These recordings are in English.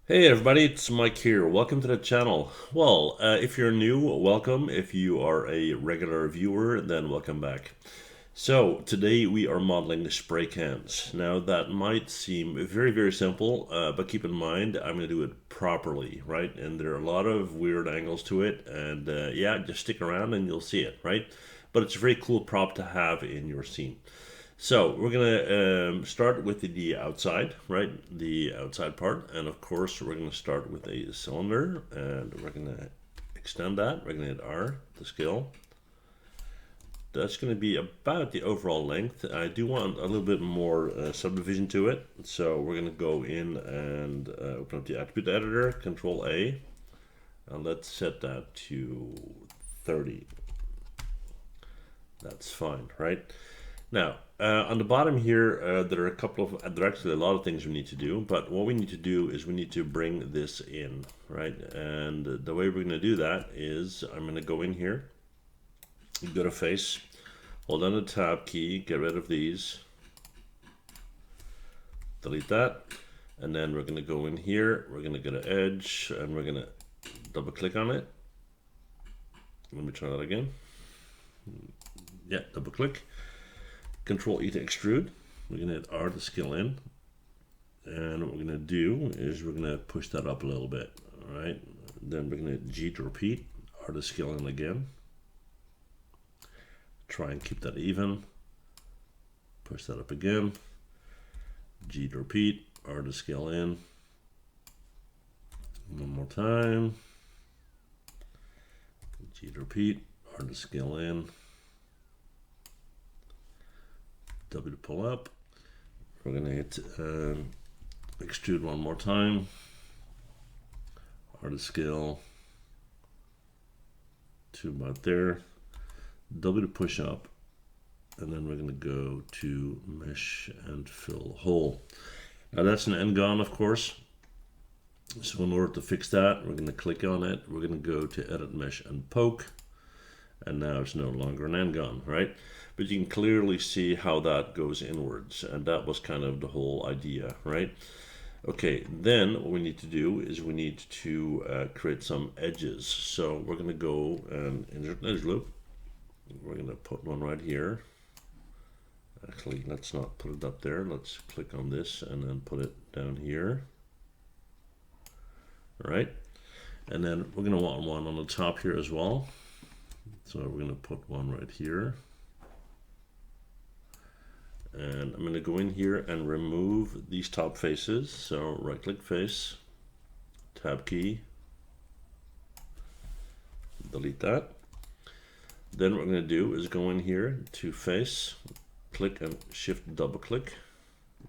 Hey everybody, it's Mike here. Welcome to the channel. Well, if you're new, welcome. If you are a regular viewer, then welcome back. So, today we are modeling spray cans. Now, that might seem very, very simple, but keep in mind, I'm going to do it properly, right? And there are a lot of weird angles to it, and yeah, just stick around and you'll see it, right? But it's a very cool prop to have in your scene. So we're gonna start with the outside, right? The outside part, and of course we're gonna start with a cylinder, and we're gonna extend that. We're gonna hit R to scale. That's gonna be about the overall length. I do want a little bit more subdivision to it, so we're gonna go in and open up the attribute editor, Control A, and let's set that to 30. That's fine, right? Now, on the bottom here, there are a couple of, there are actually a lot of things we need to do, but what we need to do is we need to bring this in, right? And the way we're going to do that is I'm going to go in here, go to face, hold down the tab key, get rid of these, delete that, and then we're going to go in here, we're going to go to edge, and we're going to double click on it. Let me try that again. Yeah, double click. Control E to extrude. We're going to hit R to scale in. And what we're going to do is we're going to push that up a little bit. All right. Then we're going to hit G to repeat. R to scale in again. Try and keep that even. Push that up again. G to repeat. R to scale in. One more time. G to repeat. R to scale in. W to pull up. We're going to hit extrude one more time. R to scale to about there. W to push up. And then we're going to go to mesh and fill hole. Now that's an end gun, of course. So in order to fix that, we're going to click on it. We're going to go to edit mesh and poke. And now it's no longer an end gun, right? But you can clearly see how that goes inwards, and that was kind of the whole idea, right? Okay, then what we need to do is we need to create some edges. So we're going to go and insert an edge loop. We're going to put one right here. Actually, let's not put it up there. Let's click on this and then put it down here. All right, and then we're going to want one on the top here as well. So we're going to put one right here. And I'm going to go in here and remove these top faces. So right click face, tab key, delete that. Then what we're going to do is go in here to face, click and shift double click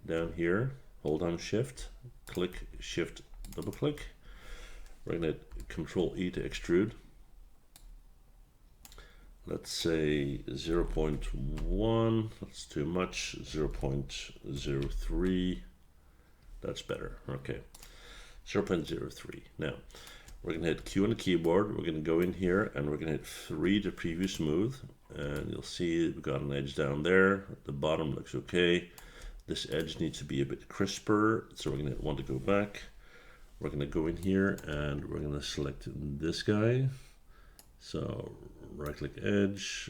down here, hold on shift, click shift double click. We're going to Control E to extrude. Let's say 0.1, that's too much, 0.03, that's better, okay, 0.03. Now, we're going to hit Q on the keyboard, we're going to go in here, and we're going to hit 3 to preview smooth, and you'll see we've got an edge down there, the bottom looks okay, this edge needs to be a bit crisper, so we're going to want to go back, we're going to go in here, and we're going to select this guy, so right click edge,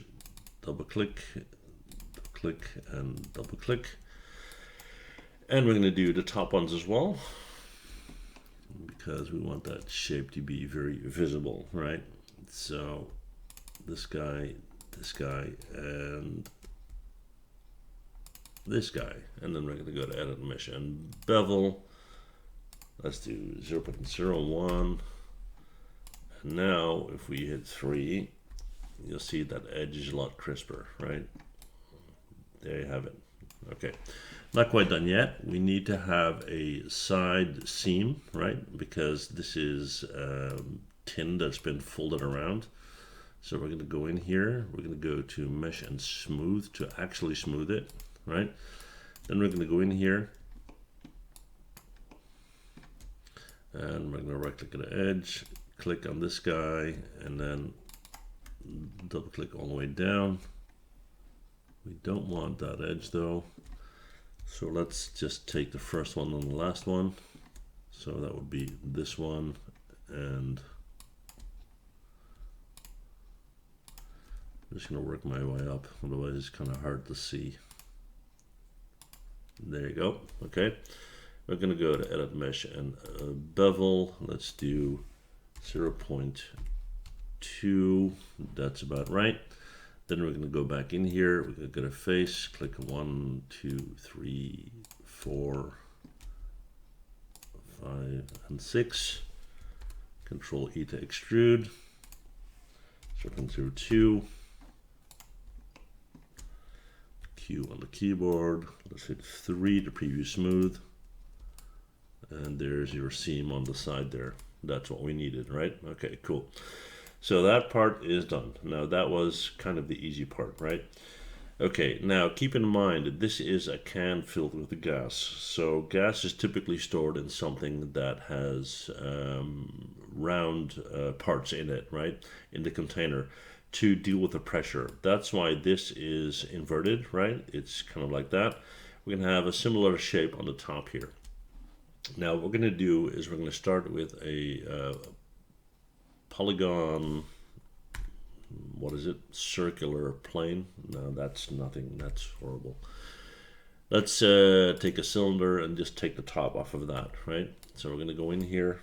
double click, and double click. And we're going to do the top ones as well, because we want that shape to be very visible, right? So this guy, and this guy. And then we're going to go to edit mesh and bevel. Let's do 0.01. And now if we hit 3, you'll see that edge is a lot crisper, right? There you have it. Okay, not quite done yet. We need to have a side seam, right? Because this is tin that's been folded around. So we're going to go in here. We're going to go to mesh and smooth to actually smooth it, right? Then we're going to go in here. And we're going to right click at the edge, click on this guy, and then double click all the way down. We don't want that edge though, so let's just take the first one and the last one, So that would be this one, and I'm just going to work my way up, otherwise it's kind of hard to see. There you go. Okay, we're going to go to edit mesh and bevel. Let's do 0.2. That's about right. Then we're going to go back in here. We're going to go to face, click 1, 2, 3, 4, 5, and 6. Control E to extrude. Circle 2. Q on the keyboard. Let's hit 3 to preview smooth. And there's your seam on the side there. That's what we needed, right? Okay, cool. So that part is done. Now that was kind of the easy part, right? Okay, now keep in mind that this is a can filled with gas. So gas is typically stored in something that has round parts in it, right? In the container to deal with the pressure. That's why this is inverted, right? It's kind of like that. We're gonna have a similar shape on the top here. Now what we're gonna do is we're gonna start with a polygon, what is it, circular plane. No, that's nothing, that's horrible. Let's take a cylinder and just take the top off of that, right? So we're going to go in here,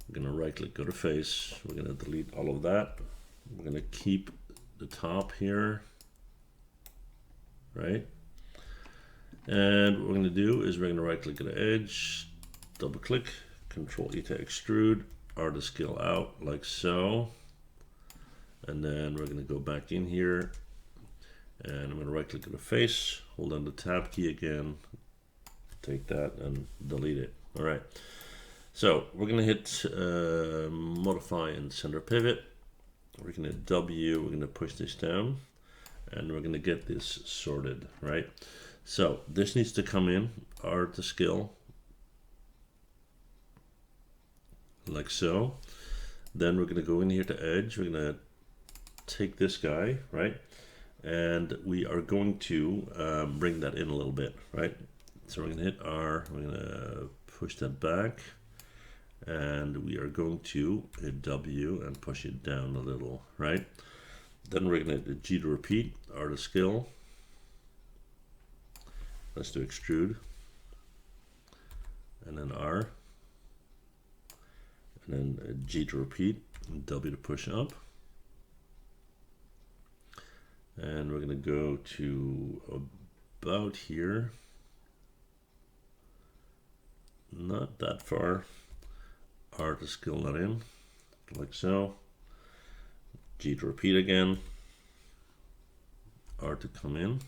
we're going to right click, go to face, we're going to delete all of that, we're going to keep the top here, right? And what we're going to do is we're going to right click at the edge, double click, Control E to extrude, R to scale out like so. And then we're going to go back in here and I'm going to right click on the face, hold down the tab key again, take that and delete it. All right. So we're going to hit modify and center pivot. We're going to W, we're going to push this down and we're going to get this sorted, right? So this needs to come in, R to scale, like so. Then we're going to go in here to edge. We're going to take this guy, right? And we are going to bring that in a little bit, right? So we're going to hit R. We're going to push that back. And we are going to hit W and push it down a little, right? Then we're going to hit G to repeat, R to scale. Let's do extrude. And then R. And then G to repeat, and W to push up. And we're going to go to about here. Not that far. R to scale that in, like so. G to repeat again. R to come in.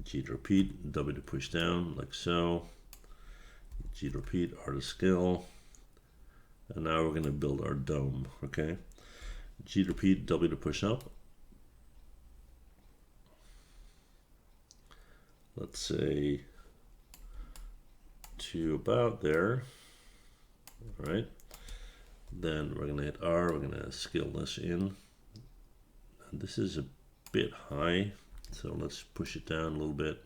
G to repeat, W to push down, like so. G to repeat, R to scale. And now we're going to build our dome, okay? G to repeat, W to push up. Let's say to about there, all right? Then we're going to hit R, we're going to scale this in. And this is a bit high, so let's push it down a little bit.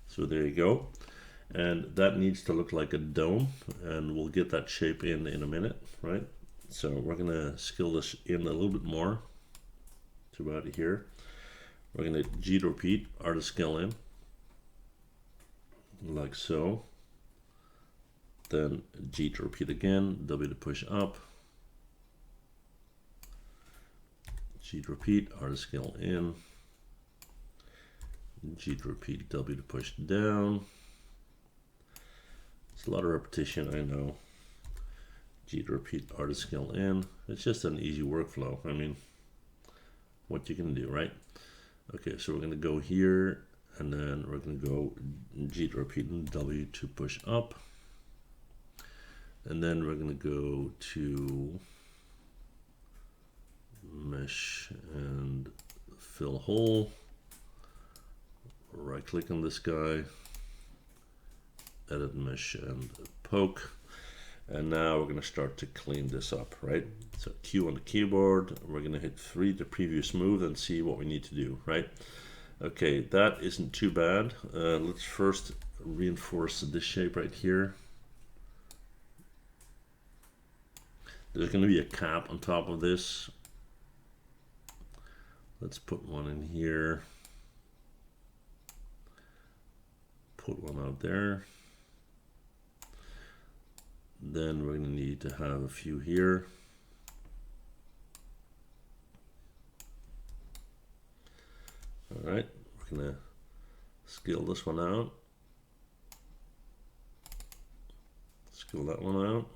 So there you go. And that needs to look like a dome, and we'll get that shape in a minute, right? So we're going to scale this in a little bit more to about here. We're going to G to repeat, R to scale in, like so. Then G to repeat again, W to push up. G to repeat, R to scale in. G to repeat, W to push down. It's a lot of repetition, I know. G to repeat, R to scale in. It's just an easy workflow. I mean, what you can do, right? Okay, so we're going to go here, and then we're going to go G to repeat and W to push up. And then we're going to go to mesh and fill hole. Right click on this guy, edit mesh and poke. And now we're going to start to clean this up, right? So Q on the keyboard, we're going to hit 3 to preview smooth and see what we need to do, right? Okay, that isn't too bad. Let's first reinforce this shape right here. There's going to be a cap on top of this. Let's put one in here. Put one out there. Then we're going to need to have a few here. All right, we're going to scale this one out. Scale that one out.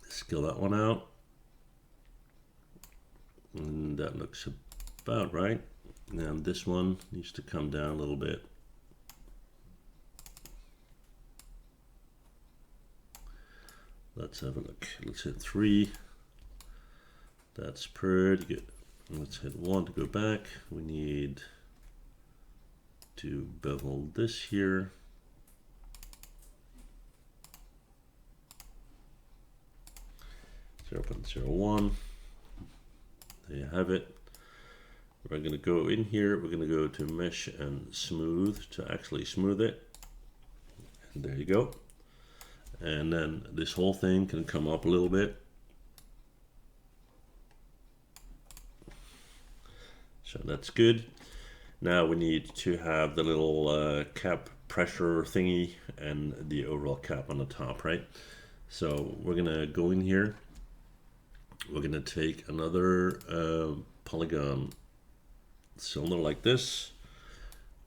Scale that one out. And that looks about right. Now this one needs to come down a little bit. Let's have a look. Let's hit 3. That's pretty good. Let's hit 1 to go back. We need to bevel this here. 0.01. There you have it. We're going to go in here. We're going to go to mesh and smooth to actually smooth it. And there you go. And then this whole thing can come up a little bit. So that's good. Now we need to have the little cap pressure thingy and the overall cap on the top, right? So we're gonna go in here. We're gonna take another polygon cylinder like this.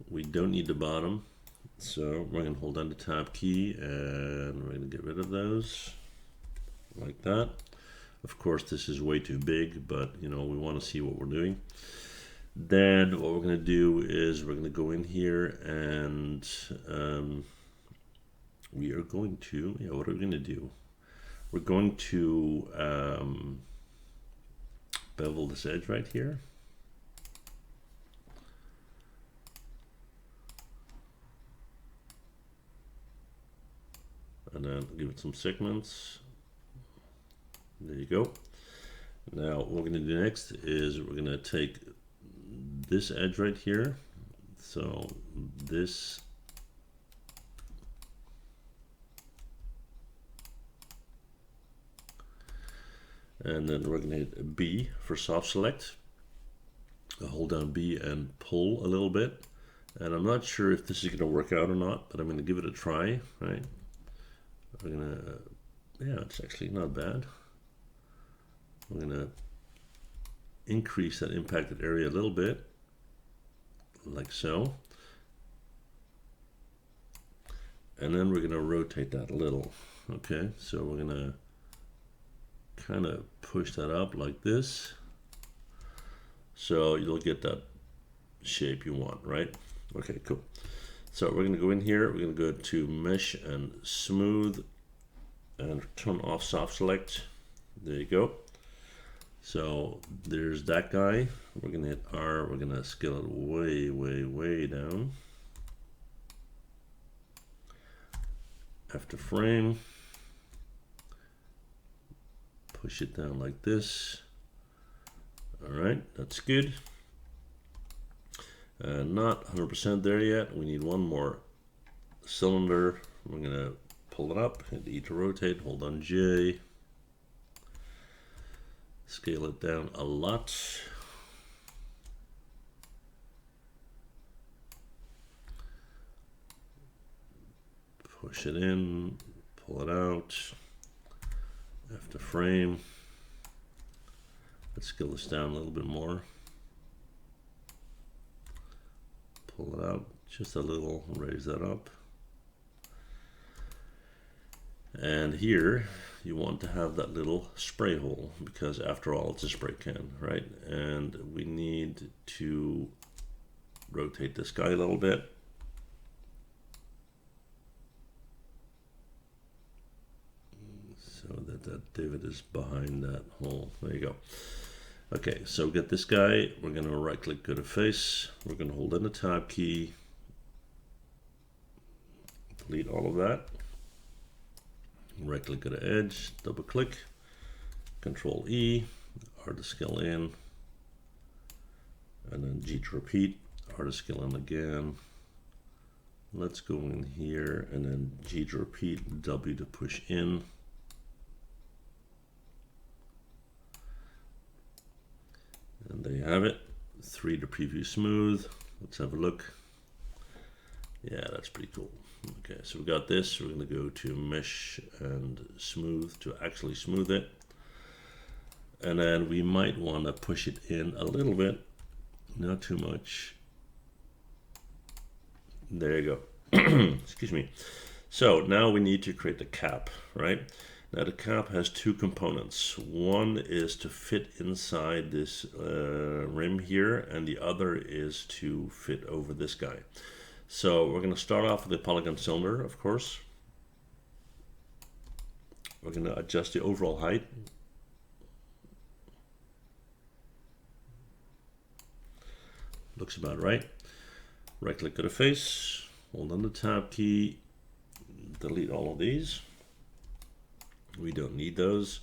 We don't need the bottom. So we're going to hold down the tab key and we're going to get rid of those like that. Of course, this is way too big, but you know, we want to see what we're doing. Then what we're going to do is we're going to go in here and we are going to, what are we going to do? We're going to bevel this edge right here. And then give it some segments. There you go. Now what we're going to do next is we're going to take this edge right here. So this and then we're going to hit B for soft select. Hold down B and pull a little bit. And I'm not sure if this is going to work out or not, but I'm going to give it a try, right? We're gonna, yeah, it's actually not bad. We're gonna increase that impacted area a little bit, like so. And then we're gonna rotate that a little. Okay, so we're gonna kind of push that up like this. So you'll get that shape you want, right? Okay, cool. So we're gonna go in here, we're gonna go to mesh and smooth and turn off soft select. There you go. So there's that guy. We're gonna hit R, we're gonna scale it way, way, way down. After frame, push it down like this. All right, that's good. Not 100% there yet. We need one more cylinder. We're gonna pull it up, hit E to rotate, hold on J. Scale it down a lot. Push it in, pull it out. After frame. Let's scale this down a little bit more. Pull it out just a little, raise that up. And here you want to have that little spray hole because after all it's a spray can, right? And we need to rotate this guy a little bit. So that that divot is behind that hole. There you go. Okay, so get this guy. We're going to right click, go to face. We're going to hold in the tab key. Delete all of that. Right click, go to edge, double click, Control E, R to scale in. and then G to repeat, R to scale in again. Let's go in here and then G to repeat, W to push in. And there you have it. 3 to preview smooth. Let's have a look. Yeah, that's pretty cool. Okay, so we got this. We're going to go to mesh and smooth to actually smooth it. And then we might want to push it in a little bit, not too much. There you go. Excuse me. So now we need to create the cap, right? Now the cap has two components. One is to fit inside this rim here, and the other is to fit over this guy. So we're going to start off with the polygon cylinder, of course. We're going to adjust the overall height. Looks about right. Right click on the face, hold on the tab key, delete all of these. We don't need those.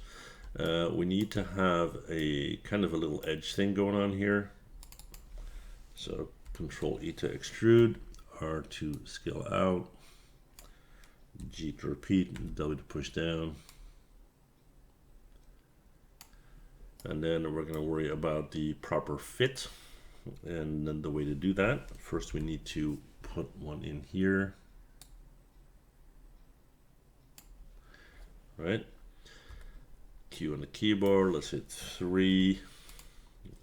We need to have a kind of a little edge thing going on here. So Control E to extrude, R to scale out, G to repeat, W to push down. And then we're going to worry about the proper fit. And then the way to do that, first we need to put one in here. Right? Q on the keyboard, let's hit 3.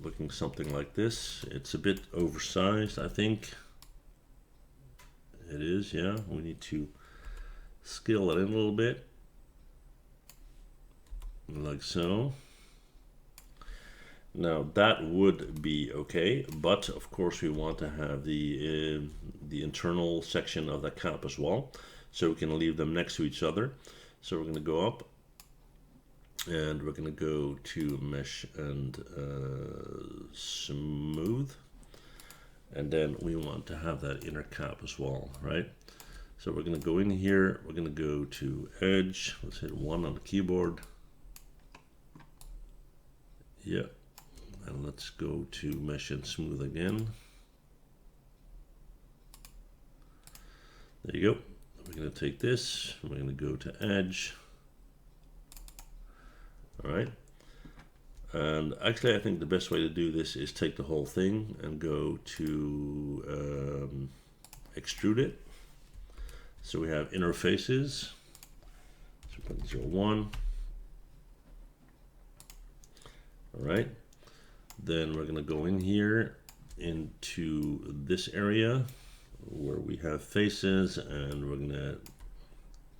Looking something like this. It's a bit oversized, I think. It is, yeah. We need to scale it in a little bit. Like so. Now that would be okay, but of course we want to have the internal section of the cap as well, so we can leave them next to each other. So we're going to go up, and we're going to go to mesh and smooth, and then we want to have that inner cap as well, right? So we're going to go in here. We're going to go to edge. Let's hit 1 on the keyboard. Yeah. And let's go to mesh and smooth again. There you go. We're going to take this, we're going to go to edge. All right. And actually, I think the best way to do this is take the whole thing and go to extrude it. So we have inner faces. So put 0, 1. All right. Then we're going to go in here into this area where we have faces, and we're going to,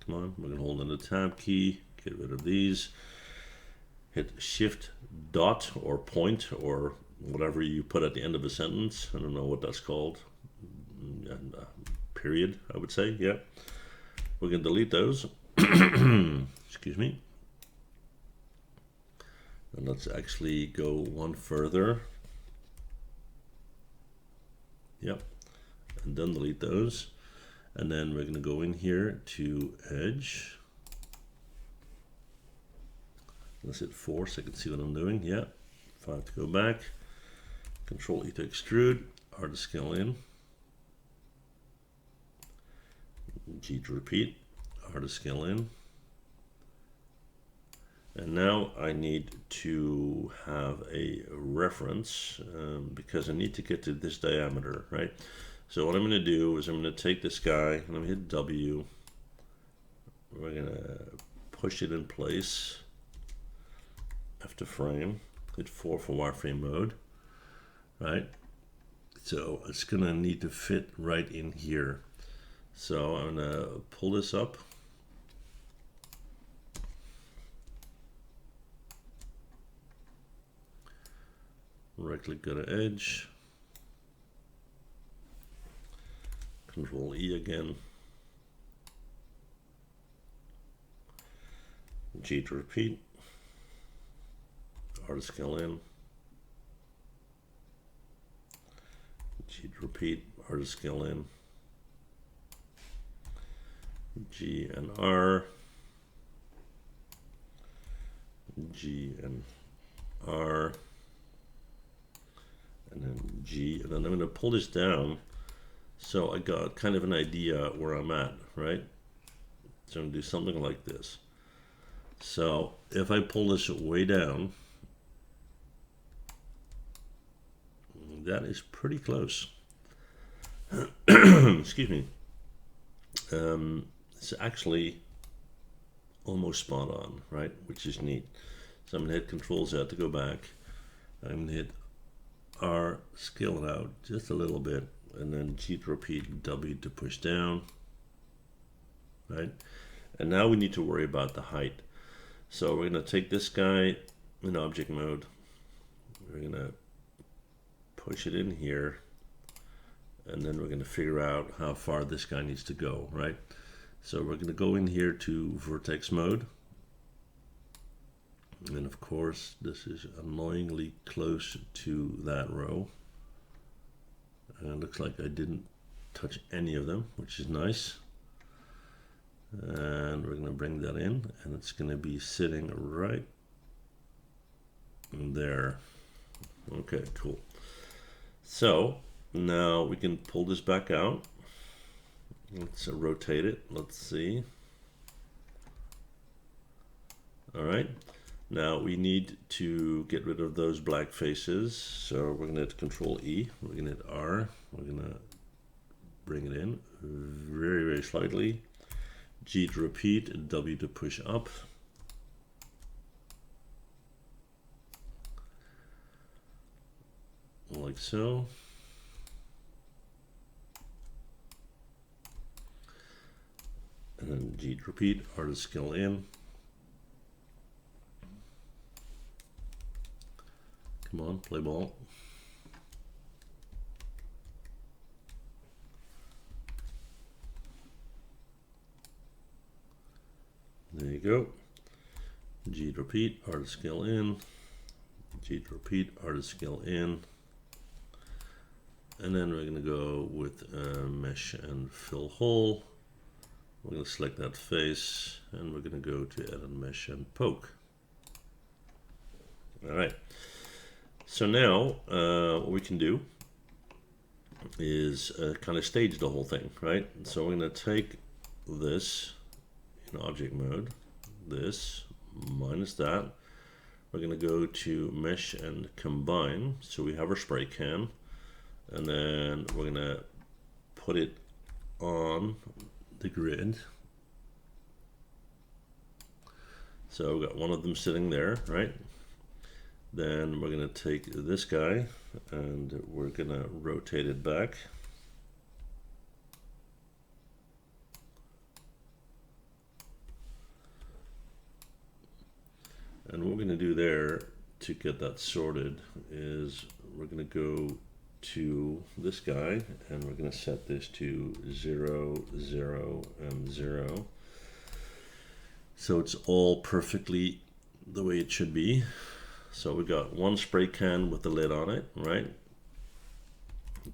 come on, we're going to hold on the tab key, get rid of these, hit shift dot or point or whatever you put at the end of a sentence. I don't know what that's called. And, period, I would say, yeah. We're going to delete those. Excuse me. And let's actually go one further. Yep. And then delete those. And then we're going to go in here to edge. Let's hit 4 so I can see what I'm doing. Yeah. 5 to go back. Control E to extrude. R to scale in. G to repeat. R to scale in. And now I need to have a reference because I need to get to this diameter, right? So what I'm going to do is I'm going to take this guy and I'm going to hit W. We're going to push it in place. F to frame. Hit 4 for wireframe mode, right? So it's going to need to fit right in here. So I'm going to pull this up. Right click, go to edge, Control E again, G to repeat, R to scale in, G to repeat, R to scale in, G and R, G and R, and then G, and then I'm going to pull this down so I got kind of an idea where I'm at, right? So I'm going to do something like this. So if I pull this way down, that is pretty close. Excuse me. It's actually almost spot on, right? Which is neat. So I'm going to hit Control Z to go back. I'm going to hit R, scale it out just a little bit, and then G to repeat, W to push down, right? And now we need to worry about the height. So we're going to take this guy in object mode. We're going to push it in here, and then we're going to figure out how far this guy needs to go, right? So we're going to go in here to vertex mode. And of course, this is annoyingly close to that row. And it looks like I didn't touch any of them, which is nice. And we're going to bring that in, and it's going to be sitting right there. Okay, cool. So now we can pull this back out. Let's rotate it. Let's see. All right. Now we need to get rid of those black faces. So we're going to hit Control E. We're going to hit R. We're going to bring it in very, very slightly. G to repeat, W to push up. Like so. And then G to repeat, R to scale in. Come on, play ball. There you go. G to repeat, R to scale in. G to repeat, R to scale in. And then we're going to go with mesh and fill hole. We're going to select that face, and we're going to go to edit mesh and poke. All right. So now what we can do is kind of stage the whole thing, right? So we're going to take this in object mode, this minus that. We're going to go to mesh and combine. So we have our spray can, and then we're going to put it on the grid. So we've got one of them sitting there, right? Then we're going to take this guy and we're going to rotate it back. And what we're going to do there to get that sorted is we're going to go to this guy and we're going to set this to 0, 0, and 0. So it's all perfectly the way it should be. So we got one spray can with the lid on it, right?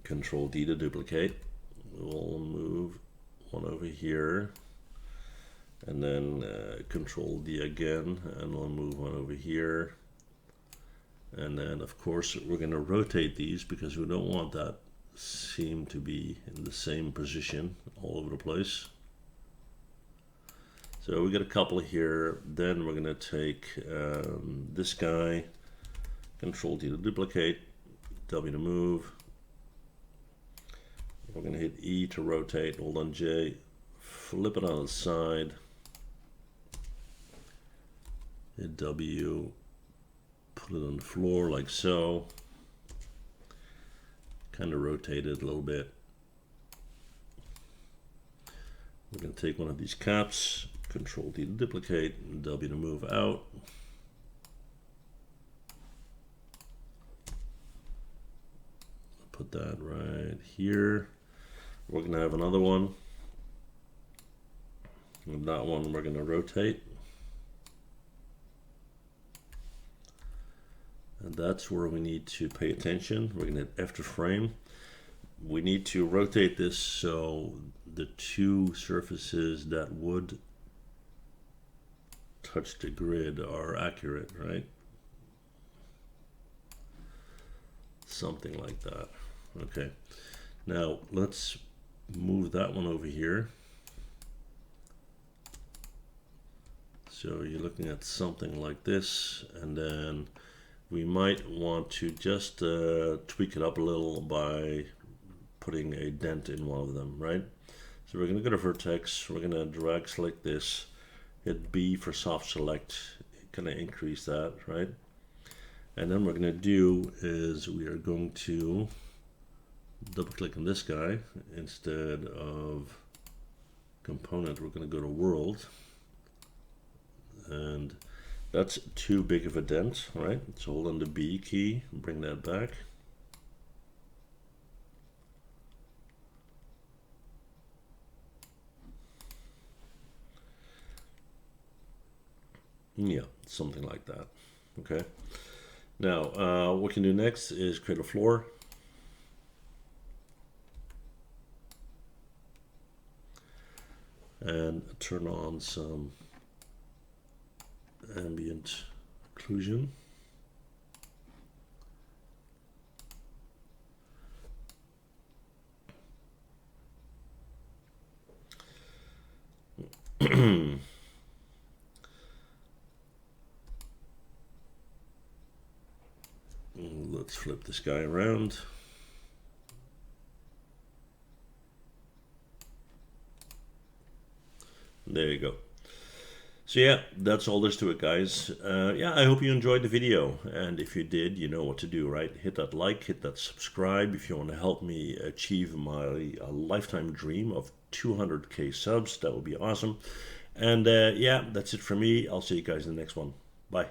Control D to duplicate. We'll move one over here, and then Control D again, and we'll move one over here. And then of course we're going to rotate these because we don't want that seam to be in the same position all over the place. So we got a couple here. Then we're going to take this guy, Control D to duplicate, W to move. We're going to hit E to rotate, hold on J, flip it on the side, hit W, put it on the floor like so, kind of rotate it a little bit. We're going to take one of these caps, Control D to duplicate, and W to move out. Put that right here. We're going to have another one. And that one we're going to rotate. And that's where we need to pay attention. We're going to hit F to frame. We need to rotate this so the two surfaces that would touch the grid are accurate, right? something like that. Okay, now let's move that one over here. So you're looking at something like this, and then we might want to just tweak it up a little by putting a dent in one of them, right? So we're going to go to vertex, we're going to drag select this, hit B for soft select, kind of increase that, right? And then what we're going to do is we are going to double click on this guy. Instead of component, we're going to go to world. And that's too big of a dent, right? So hold on the B key and bring that back. Yeah, something like that. Okay. Now, what we can do next is create a floor. And turn on some ambient occlusion. Let's flip this guy around. There you go. So yeah, that's all there's to it, guys. Yeah, I hope you enjoyed the video, and if you did, you know what to do, right? Hit that like, hit that subscribe if you want to help me achieve my lifetime dream of 200k subs. That would be awesome. And yeah, that's it for me. I'll see you guys in the next one. Bye.